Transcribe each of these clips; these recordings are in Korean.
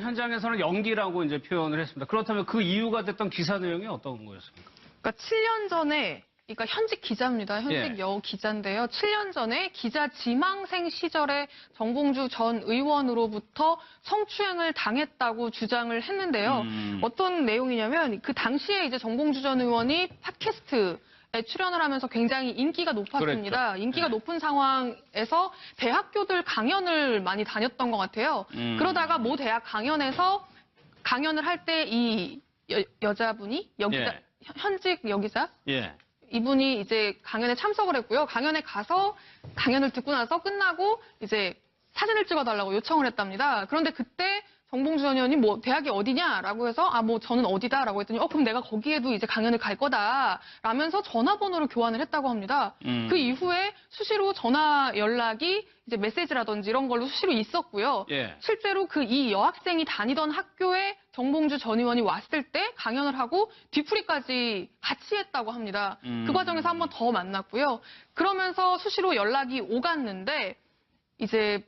현장에서는 연기라고 이제 표현을 했습니다. 그렇다면 그 이유가 됐던 기사 내용이 어떤 거였습니까? 그러니까 7년 전에, 그러니까 현직 기자입니다. 현직 예. 여우 기자인데요. 7년 전에 기자 지망생 시절에 정봉주 전 의원으로부터 성추행을 당했다고 주장을 했는데요. 어떤 내용이냐면 그 당시에 이제 정봉주 전 의원이 팟캐스트에 출연을 하면서 굉장히 인기가 높았습니다. 그랬죠. 인기가 네. 높은 상황에서 대학교들 강연을 많이 다녔던 것 같아요. 그러다가 모 대학 강연에서 강연을 할 때 이 여자분이 여기자, 예. 현직 여기자 예. 이분이 이제 강연에 참석을 했고요. 강연에 가서 강연을 듣고 나서 끝나고 이제 사진을 찍어달라고 요청을 했답니다. 그런데 그때 정봉주 전 의원이 뭐 대학이 어디냐라고 해서 뭐 저는 어디다라고 했더니 그럼 내가 거기에도 이제 강연을 갈 거다 라면서 전화번호를 교환을 했다고 합니다. 그 이후에 수시로 전화 연락이 이제 메시지라든지 이런 걸로 수시로 있었고요. 예. 실제로 그 이 여학생이 다니던 학교에 정봉주 전 의원이 왔을 때 강연을 하고 뒤풀이까지 같이 했다고 합니다. 그 과정에서 한 번 더 만났고요. 그러면서 수시로 연락이 오갔는데 이제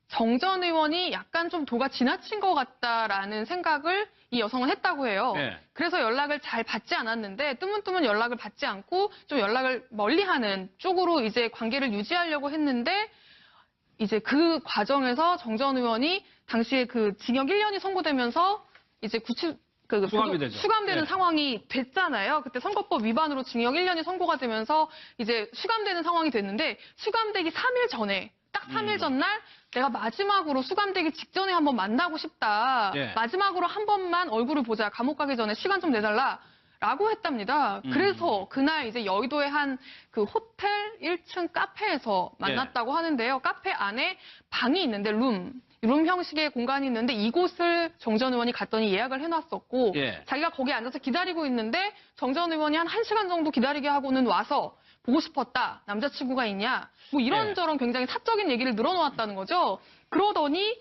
정 전 의원이 약간 좀 도가 지나친 것 같다라는 생각을 이 여성은 했다고 해요. 네. 그래서 연락을 잘 받지 않았는데 뜨문뜨문 연락을 받지 않고 좀 연락을 멀리하는 쪽으로 이제 관계를 유지하려고 했는데 이제 그 과정에서 정 전 의원이 당시에 그 징역 1년이 선고되면서 이제 수감이 되죠. 수감되는 네. 상황이 됐잖아요. 그때 선거법 위반으로 징역 1년이 선고가 되면서 이제 수감되는 상황이 됐는데 수감되기 3일 전에 딱 3일 전날 내가 마지막으로 수감되기 직전에 한번 만나고 싶다. 예. 마지막으로 한 번만 얼굴을 보자. 감옥 가기 전에 시간 좀 내달라. 라고 했답니다. 그래서 그날 이제 여의도의 한 그 호텔 1층 카페에서 만났다고 하는데요. 카페 안에 방이 있는데 룸 형식의 공간이 있는데 이곳을 정 전 의원이 갔더니 예약을 해놨었고 예. 자기가 거기에 앉아서 기다리고 있는데 정 전 의원이 한 1시간 정도 기다리게 하고는 와서 보고 싶었다. 남자친구가 있냐. 뭐 이런저런 굉장히 사적인 얘기를 늘어놓았다는 거죠. 그러더니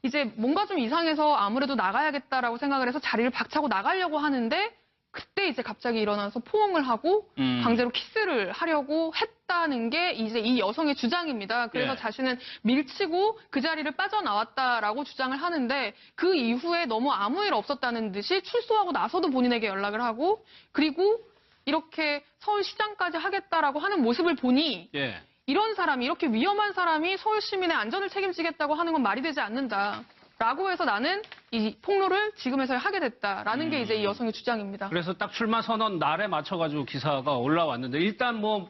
이제 뭔가 좀 이상해서 아무래도 나가야겠다라고 생각을 해서 자리를 박차고 나가려고 하는데 그때 이제 갑자기 일어나서 포옹을 하고 강제로 키스를 하려고 했다는 게 이제 이 여성의 주장입니다. 그래서 예. 자신은 밀치고 그 자리를 빠져나왔다라고 주장을 하는데 그 이후에 너무 아무 일 없었다는 듯이 출소하고 나서도 본인에게 연락을 하고 그리고 이렇게 서울시장까지 하겠다라고 하는 모습을 보니 예. 이런 사람이 이렇게 위험한 사람이 서울 시민의 안전을 책임지겠다고 하는 건 말이 되지 않는다. 라고 해서 나는 이 폭로를 지금에서야 하게 됐다라는 게 이제 이 여성의 주장입니다. 그래서 딱 출마 선언 날에 맞춰가지고 기사가 올라왔는데 일단 뭐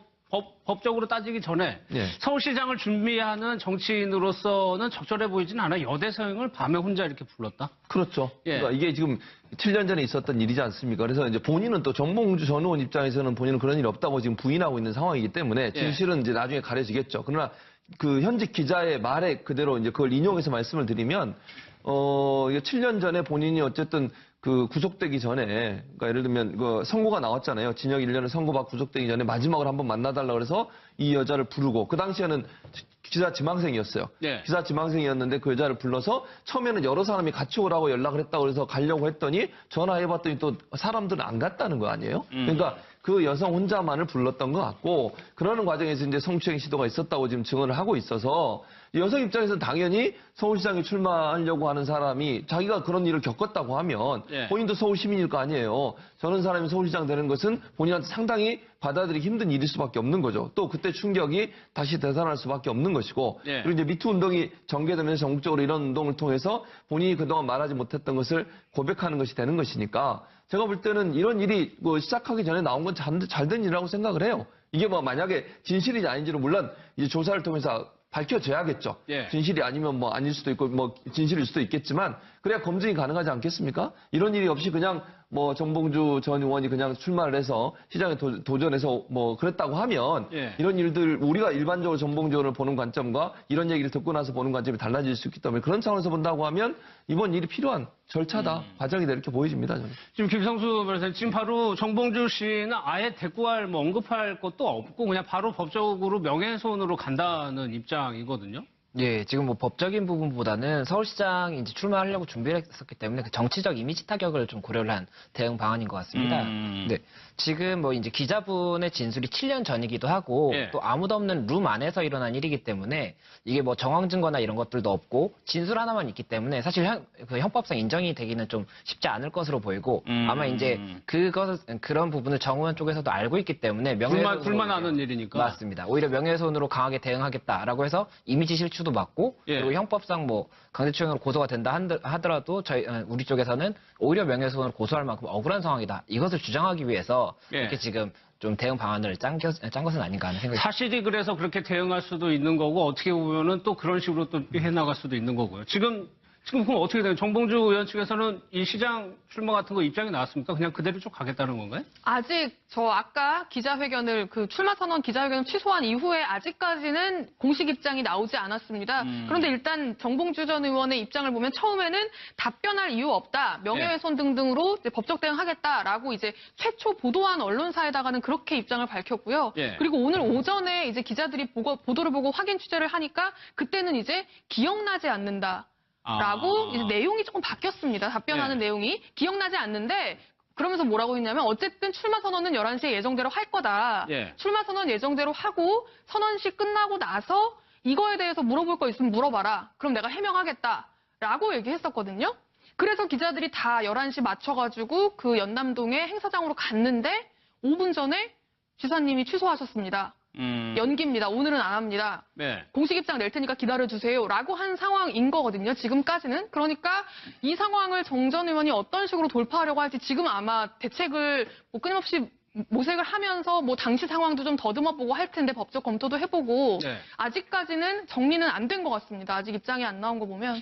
법적으로 따지기 전에 예. 서울시장을 준비하는 정치인으로서는 적절해 보이진 않아. 여대생을 밤에 혼자 이렇게 불렀다? 그렇죠. 예. 그러니까 이게 지금 7년 전에 있었던 일이지 않습니까? 그래서 이제 본인은 또 정봉주 전 의원 입장에서는 본인은 그런 일이 없다고 지금 부인하고 있는 상황이기 때문에 진실은 이제 나중에 가려지겠죠. 그러나 그 현직 기자의 말에 그대로 이제 그걸 인용해서 말씀을 드리면, 이게 7년 전에 본인이 어쨌든 그 구속되기 전에, 그러니까 예를 들면 그 선고가 나왔잖아요. 징역 1년을 선고받고 구속되기 전에 마지막으로 한번 만나달라 그래서 이 여자를 부르고, 그 당시에는 기자 지망생이었어요. 네. 기자 지망생이었는데 그 여자를 불러서 처음에는 여러 사람이 같이 오라고 연락을 했다고 그래서 가려고 했더니 전화해봤더니 또 사람들은 안 갔다는 거 아니에요? 그러니까 그 여성 혼자만을 불렀던 것 같고, 그러는 과정에서 이제 성추행 시도가 있었다고 지금 증언을 하고 있어서 이 여성 입장에서는 당연히 서울시장에 출마하려고 하는 사람이 자기가 그런 일을 겪었다고 하면 예. 본인도 서울 시민일 거 아니에요. 저런 사람이 서울시장 되는 것은 본인한테 상당히 받아들이기 힘든 일일 수밖에 없는 거죠. 또 그때 충격이 다시 되살아날 수밖에 없는 것이고, 예. 그리고 이제 미투 운동이 전개되면서 전국적으로 이런 운동을 통해서 본인이 그동안 말하지 못했던 것을 고백하는 것이 되는 것이니까 제가 볼 때는 이런 일이 뭐 시작하기 전에 나온 건 잘 된 일이라고 생각을 해요. 이게 뭐 만약에 진실이지 아닌지는 물론 이제 조사를 통해서 밝혀져야겠죠. 예. 진실이 아니면 뭐 아닐 수도 있고 뭐 진실일 수도 있겠지만 그래야 검증이 가능하지 않겠습니까? 이런 일이 없이 그냥 뭐 정봉주 전 의원이 그냥 출마를 해서 시장에 도전해서 뭐 그랬다고 하면 예. 이런 일들 우리가 일반적으로 정봉주 의원을 보는 관점과 이런 얘기를 듣고 나서 보는 관점이 달라질 수 있기 때문에 그런 차원에서 본다고 하면 이번 일이 필요한 절차다, 과정이다 이렇게 보여집니다. 저는. 지금 김성수 변호사님, 지금 바로 정봉주 씨는 아예 대꾸할, 뭐 언급할 것도 없고 그냥 바로 법적으로 명예훼손으로 간다는 입장이거든요. 예, 지금 뭐 법적인 부분보다는 서울시장 이제 출마하려고 준비를 했었기 때문에 그 정치적 이미지 타격을 좀 고려를 한 대응 방안인 것 같습니다. 네. 지금 뭐 이제 기자분의 진술이 7년 전이기도 하고 예. 또 아무도 없는 룸 안에서 일어난 일이기 때문에 이게 뭐 정황 증거나 이런 것들도 없고 진술 하나만 있기 때문에 사실 그 형법상 인정이 되기는 좀 쉽지 않을 것으로 보이고 아마 이제 그런 부분을 정의원 쪽에서도 알고 있기 때문에 명예훼손으로 불만하는 일이니까. 맞습니다. 오히려 명예훼손으로 강하게 대응하겠다라고 해서 이미지 실추도 막고 예. 그리고 형법상 뭐 강제추행으로 고소가 된다 하더라도 우리 쪽에서는 오히려 명예훼손으로 고소할 만큼 억울한 상황이다. 이것을 주장하기 위해서 예. 이렇게 지금 좀 대응 방안을 짠 것은 아닌가 하는 생각이 사실이 그래서 그렇게 대응할 수도 있는 거고 어떻게 보면은 또 그런 식으로 또 해나갈 수도 있는 거고요. 지금 그럼 어떻게 돼요? 정봉주 의원 측에서는 이 시장 출마 같은 거 입장이 나왔습니까? 그냥 그대로 쭉 가겠다는 건가요? 아직 저 아까 기자회견을 그 출마 선언 기자회견을 취소한 이후에 아직까지는 공식 입장이 나오지 않았습니다. 그런데 일단 정봉주 전 의원의 입장을 보면 처음에는 답변할 이유 없다, 명예훼손 등등으로 이제 법적 대응하겠다라고 이제 최초 보도한 언론사에다가는 그렇게 입장을 밝혔고요. 예. 그리고 오늘 오전에 이제 기자들이 보도를 보고 확인 취재를 하니까 그때는 이제 기억나지 않는다. 라고 이제 내용이 조금 바뀌었습니다. 답변하는 네. 내용이. 기억나지 않는데 그러면서 뭐라고 했냐면 어쨌든 출마 선언은 11시에 예정대로 할 거다. 예. 출마 선언 예정대로 하고 선언식 끝나고 나서 이거에 대해서 물어볼 거 있으면 물어봐라. 그럼 내가 해명하겠다. 라고 얘기했었거든요. 그래서 기자들이 다 11시 맞춰가지고 그 연남동의 행사장으로 갔는데 5분 전에 지사님이 취소하셨습니다. 연기입니다. 오늘은 안 합니다. 네. 공식 입장 낼 테니까 기다려주세요. 라고 한 상황인 거거든요. 지금까지는. 그러니까 이 상황을 정 전 의원이 어떤 식으로 돌파하려고 할지 지금 아마 대책을 뭐 끊임없이 모색을 하면서 뭐 당시 상황도 좀 더듬어보고 할 텐데 법적 검토도 해보고 네. 아직까지는 정리는 안 된 것 같습니다. 아직 입장이 안 나온 거 보면.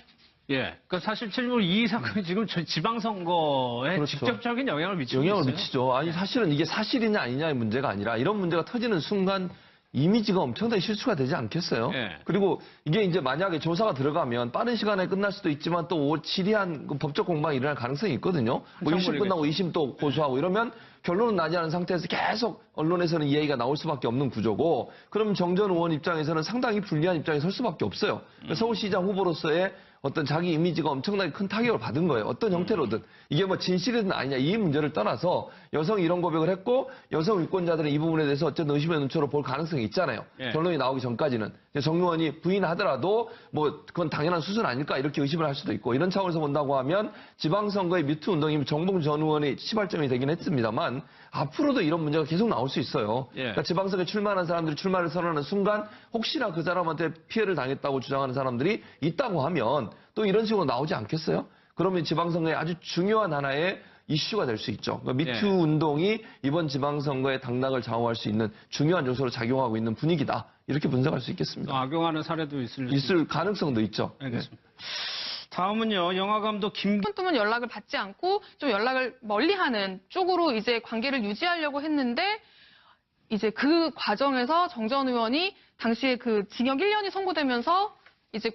예. 그러니까 사실 이 사건이 지금 지방선거에 그렇죠. 직접적인 영향을 미치고 영향을 있어요. 미치죠. 아니 사실은 이게 사실이냐 아니냐의 문제가 아니라 이런 문제가 터지는 순간 이미지가 엄청나게 실추가 되지 않겠어요? 예. 그리고 이게 이제 만약에 조사가 들어가면 빠른 시간에 끝날 수도 있지만 또 지리한 그 법적 공방이 일어날 가능성이 있거든요. 뭐 한참 1심 끝나고 2심 또 고소하고 이러면 결론은 나지 않은 상태에서 계속 언론에서는 이 얘기가 나올 수밖에 없는 구조고 그럼 정 전 의원 입장에서는 상당히 불리한 입장에 설 수밖에 없어요. 그러니까 서울시장 후보로서의 어떤 자기 이미지가 엄청나게 큰 타격을 받은 거예요. 어떤 형태로든. 이게 뭐 진실이든 아니냐 이 문제를 떠나서 여성이 이런 고백을 했고 여성 유권자들은 이 부분에 대해서 어쨌든 의심의 눈초로 볼 가능성이 있잖아요. 예. 결론이 나오기 전까지는. 정 의원이 부인하더라도 뭐 그건 당연한 수순 아닐까 이렇게 의심을 할 수도 있고 이런 차원에서 본다고 하면 지방선거의 미투 운동이 정봉주 전 의원이 시발점이 되긴 했습니다만 앞으로도 이런 문제가 계속 나올 수 있어요. 예. 그러니까 지방선거에 출마하는 사람들이 출마를 선언하는 순간 혹시나 그 사람한테 피해를 당했다고 주장하는 사람들이 있다고 하면 또 이런 식으로 나오지 않겠어요? 그러면 지방선거의 아주 중요한 하나의 이슈가 될 수 있죠. 그러니까 미투 예. 운동이 이번 지방선거의 당락을 좌우할 수 있는 중요한 요소로 작용하고 있는 분위기다. 이렇게 분석할 수 있겠습니다. 악용하는 사례도 있을 가능성도 있죠. 알겠습니다. 다음은요, 영화감독 뜨문 연락을 받지 않고 좀 연락을 멀리하는 쪽으로 이제 관계를 유지하려고 했는데 이제 그 과정에서 정 전 의원이 당시에 그 징역 1년이 선고되면서 이제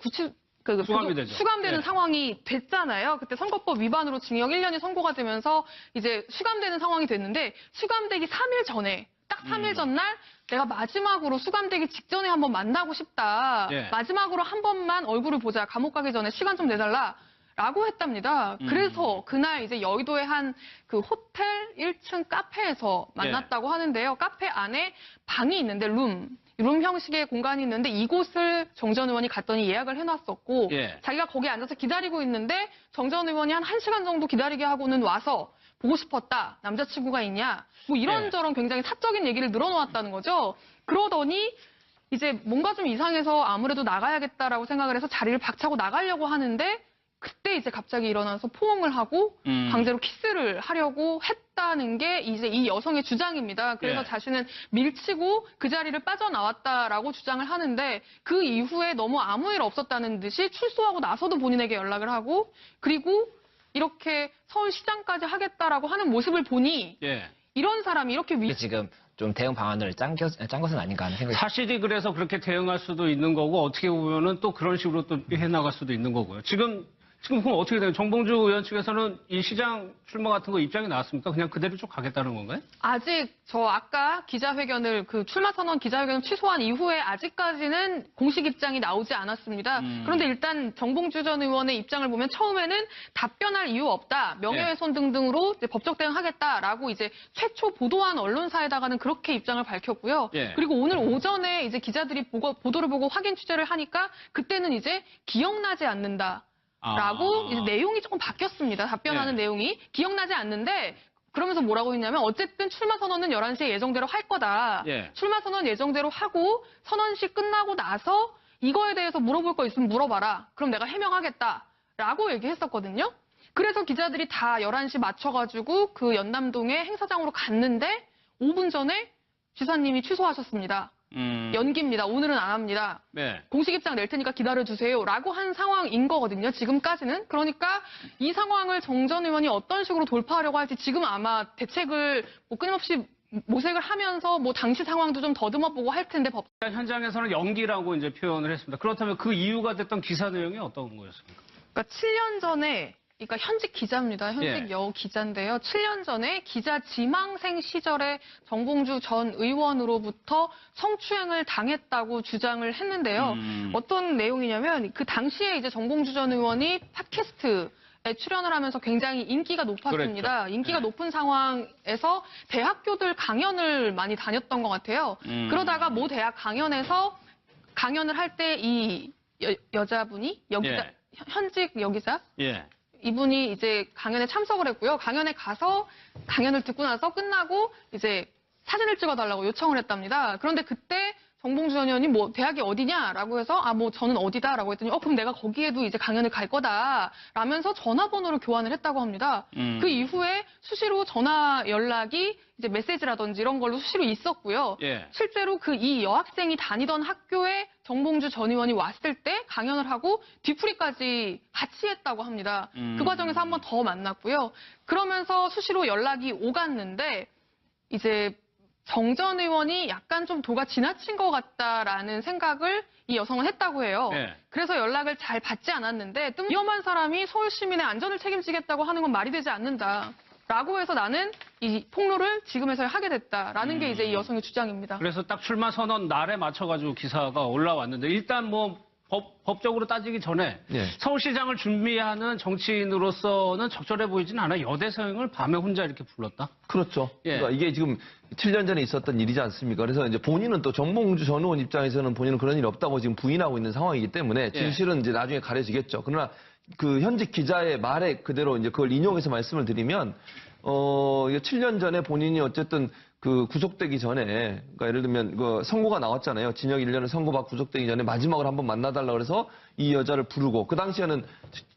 수감되는 예. 상황이 됐잖아요. 그때 선거법 위반으로 징역 1년이 선고가 되면서 이제 수감되는 상황이 됐는데 수감되기 3일 전에 딱 3일 전날 내가 마지막으로 수감되기 직전에 한번 만나고 싶다. 예. 마지막으로 한 번만 얼굴을 보자. 감옥 가기 전에 시간 좀 내달라. 라고 했답니다. 그래서 그날 이제 여의도의 한 그 호텔 1층 카페에서 만났다고 하는데요. 카페 안에 방이 있는데 룸 형식의 공간이 있는데 이곳을 정 전 의원이 갔더니 예약을 해놨었고 예. 자기가 거기 앉아서 기다리고 있는데 정 전 의원이 한 1시간 정도 기다리게 하고는 와서 보고 싶었다. 남자친구가 있냐. 뭐 이런저런 굉장히 사적인 얘기를 늘어놓았다는 거죠. 그러더니 이제 뭔가 좀 이상해서 아무래도 나가야겠다라고 생각을 해서 자리를 박차고 나가려고 하는데 그때 이제 갑자기 일어나서 포옹을 하고 강제로 키스를 하려고 했다는 게 이제 이 여성의 주장입니다. 그래서 예. 자신은 밀치고 그 자리를 빠져나왔다라고 주장을 하는데 그 이후에 너무 아무 일 없었다는 듯이 출소하고 나서도 본인에게 연락을 하고 그리고 이렇게 서울시장까지 하겠다라고 하는 모습을 보니 예. 이런 사람이 이렇게 지금 좀 대응 방안을 짠 것은 아닌가 하는 생각이 사실이 그래서 그렇게 대응할 수도 있는 거고 어떻게 보면은 또 그런 식으로 또 해나갈 수도 있는 거고요. 지금 지금 그럼 어떻게 돼요? 정봉주 의원 측에서는 이 시장 출마 같은 거 입장이 나왔습니까? 그냥 그대로 쭉 가겠다는 건가요? 아직 저 아까 기자회견을 그 출마 선언 기자회견을 취소한 이후에 아직까지는 공식 입장이 나오지 않았습니다. 그런데 일단 정봉주 전 의원의 입장을 보면 처음에는 답변할 이유 없다, 명예훼손 등등으로 이제 법적 대응하겠다라고 이제 최초 보도한 언론사에다가는 그렇게 입장을 밝혔고요. 예. 그리고 오늘 오전에 이제 기자들이 보도를 보고 확인 취재를 하니까 그때는 이제 기억나지 않는다. 라고 이제 내용이 조금 바뀌었습니다. 답변하는 네. 내용이. 기억나지 않는데 그러면서 뭐라고 했냐면 어쨌든 출마 선언은 11시에 예정대로 할 거다. 예. 출마 선언 예정대로 하고 선언식 끝나고 나서 이거에 대해서 물어볼 거 있으면 물어봐라. 그럼 내가 해명하겠다. 라고 얘기했었거든요. 그래서 기자들이 다 11시 맞춰가지고 그 연남동의 행사장으로 갔는데 5분 전에 지사님이 취소하셨습니다. 연기입니다. 오늘은 안 합니다. 네. 공식 입장 낼 테니까 기다려주세요. 라고 한 상황인 거거든요. 지금까지는. 그러니까 이 상황을 정 전 의원이 어떤 식으로 돌파하려고 할지 지금 아마 대책을 뭐 끊임없이 모색을 하면서 뭐 당시 상황도 좀 더듬어보고 할 텐데 현장에서는 연기라고 이제 표현을 했습니다. 그렇다면 그 이유가 됐던 기사 내용이 어떤 거였습니까? 그러니까 7년 전에 그러니까 현직 기자입니다. 현직 예. 여우 기자인데요. 7년 전에 기자 지망생 시절에 정봉주 전 의원으로부터 성추행을 당했다고 주장을 했는데요. 어떤 내용이냐면 그 당시에 이제 정봉주 전 의원이 팟캐스트에 출연을 하면서 굉장히 인기가 높았습니다. 그랬죠. 인기가 네. 높은 상황에서 대학교들 강연을 많이 다녔던 것 같아요. 그러다가 모 대학 강연에서 강연을 할 때 이 여자분이 여기자 예. 현직 여기자 예. 이분이 이제 강연에 참석을 했고요. 강연에 가서 강연을 듣고 나서 끝나고 이제 사진을 찍어달라고 요청을 했답니다. 그런데 그때 정봉주 전 의원이 뭐 대학이 어디냐라고 해서 뭐 저는 어디다라고 했더니 그럼 내가 거기에도 이제 강연을 갈 거다 라면서 전화번호를 교환을 했다고 합니다. 그 이후에 수시로 전화 연락이 이제 메시지라든지 이런 걸로 수시로 있었고요. 예. 실제로 그 이 여학생이 다니던 학교에 정봉주 전 의원이 왔을 때 강연을 하고 뒤풀이까지 같이 했다고 합니다. 그 과정에서 한 번 더 만났고요. 그러면서 수시로 연락이 오갔는데 이제 정 전 의원이 약간 좀 도가 지나친 것 같다라는 생각을 이 여성은 했다고 해요. 네. 그래서 연락을 잘 받지 않았는데 위험한 사람이 서울 시민의 안전을 책임지겠다고 하는 건 말이 되지 않는다. 라고 해서 나는 이 폭로를 지금에서야 하게 됐다라는 게 이제 이 여성의 주장입니다. 그래서 딱 출마 선언 날에 맞춰가지고 기사가 올라왔는데 일단 뭐 법적으로 따지기 전에 예. 서울시장을 준비하는 정치인으로서는 적절해 보이진 않아. 여대 서영을 밤에 혼자 이렇게 불렀다? 그렇죠. 예. 그러니까 이게 지금 7년 전에 있었던 일이지 않습니까? 그래서 이제 본인은 또 정봉주 전 의원 입장에서는 본인은 그런 일이 없다고 지금 부인하고 있는 상황이기 때문에 진실은 이제 나중에 가려지겠죠. 그러나 그 현직 기자의 말에 그대로 이제 그걸 인용해서 말씀을 드리면, 이게 7년 전에 본인이 어쨌든 그 구속되기 전에, 그러니까 예를 들면 그 선고가 나왔잖아요. 징역 1년을 선고받고 구속되기 전에 마지막으로 한번 만나달라고 그래서 이 여자를 부르고, 그 당시에는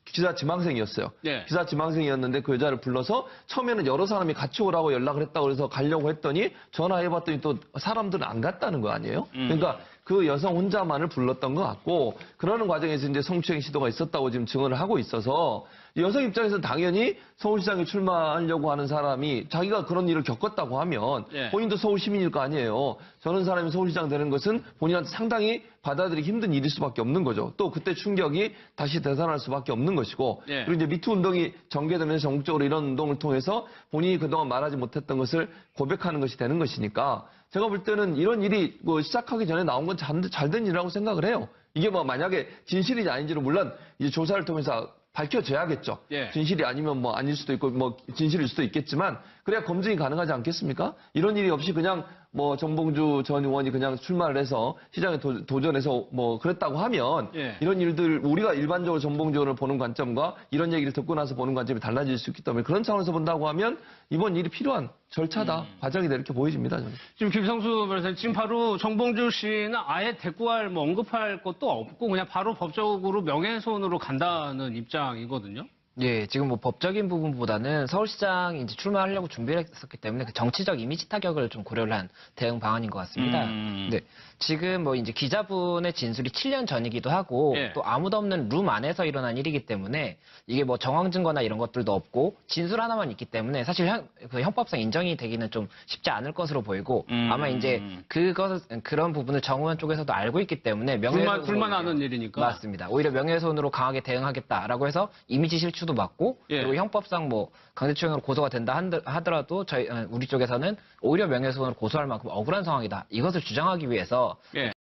기자 지망생이었어요. 네. 기자 지망생이었는데 그 여자를 불러서 처음에는 여러 사람이 같이 오라고 연락을 했다고 그래서 가려고 했더니 전화해봤더니 또 사람들은 안 갔다는 거 아니에요? 그러니까 그 여성 혼자만을 불렀던 것 같고, 그러는 과정에서 이제 성추행 시도가 있었다고 지금 증언을 하고 있어서 여성 입장에서는 당연히 서울시장에 출마하려고 하는 사람이 자기가 그런 일을 겪었다고 하면 예. 본인도 서울 시민일 거 아니에요. 저런 사람이 서울시장 되는 것은 본인한테 상당히 받아들이기 힘든 일일 수밖에 없는 거죠. 또 그때 충격이 다시 되살아날 수밖에 없는 것이고, 예. 그리고 이제 미투 운동이 전개되면서 전국적으로 이런 운동을 통해서 본인이 그동안 말하지 못했던 것을 고백하는 것이 되는 것이니까, 제가 볼 때는 이런 일이 뭐 시작하기 전에 나온 건 잘 된 일이라고 생각을 해요. 이게 뭐 만약에 진실이지 아닌지는 물론 이제 조사를 통해서 밝혀져야겠죠. 예. 진실이 아니면 뭐 아닐 수도 있고 뭐 진실일 수도 있겠지만, 그래야 검증이 가능하지 않겠습니까? 이런 일이 없이 그냥 뭐 정봉주 전 의원이 그냥 출마를 해서 시장에 도전해서 뭐 그랬다고 하면 예. 이런 일들, 우리가 일반적으로 정봉주 의원을 보는 관점과 이런 얘기를 듣고 나서 보는 관점이 달라질 수 있기 때문에, 그런 차원에서 본다고 하면 이번 일이 필요한 절차다, 과정이다, 이렇게 보여집니다. 저는. 지금 김성수 변호사님, 지금 바로 정봉주 씨는 아예 대꾸할, 뭐 언급할 것도 없고 그냥 바로 법적으로 명예훼손으로 간다는 입장이거든요. 예, 지금 뭐 법적인 부분보다는 서울시장 이제 출마하려고 준비를 했었기 때문에 그 정치적 이미지 타격을 좀 고려를 한 대응 방안인 것 같습니다. 네. 지금 뭐 이제 기자분의 진술이 7년 전이기도 하고 예. 또 아무도 없는 룸 안에서 일어난 일이기 때문에 이게 뭐 정황 증거나 이런 것들도 없고 진술 하나만 있기 때문에 사실 그 형법상 인정이 되기는 좀 쉽지 않을 것으로 보이고 아마 이제 그런 부분을 정의원 쪽에서도 알고 있기 때문에 불만하는 일이니까. 맞습니다. 오히려 명예훼손으로 강하게 대응하겠다라고 해서 이미지 실추도 맞고 예. 그리고 형법상 뭐 강제추행으로 고소가 된다 하더라도 우리 쪽에서는 오히려 명예훼손으로 고소할 만큼 억울한 상황이다. 이것을 주장하기 위해서 예.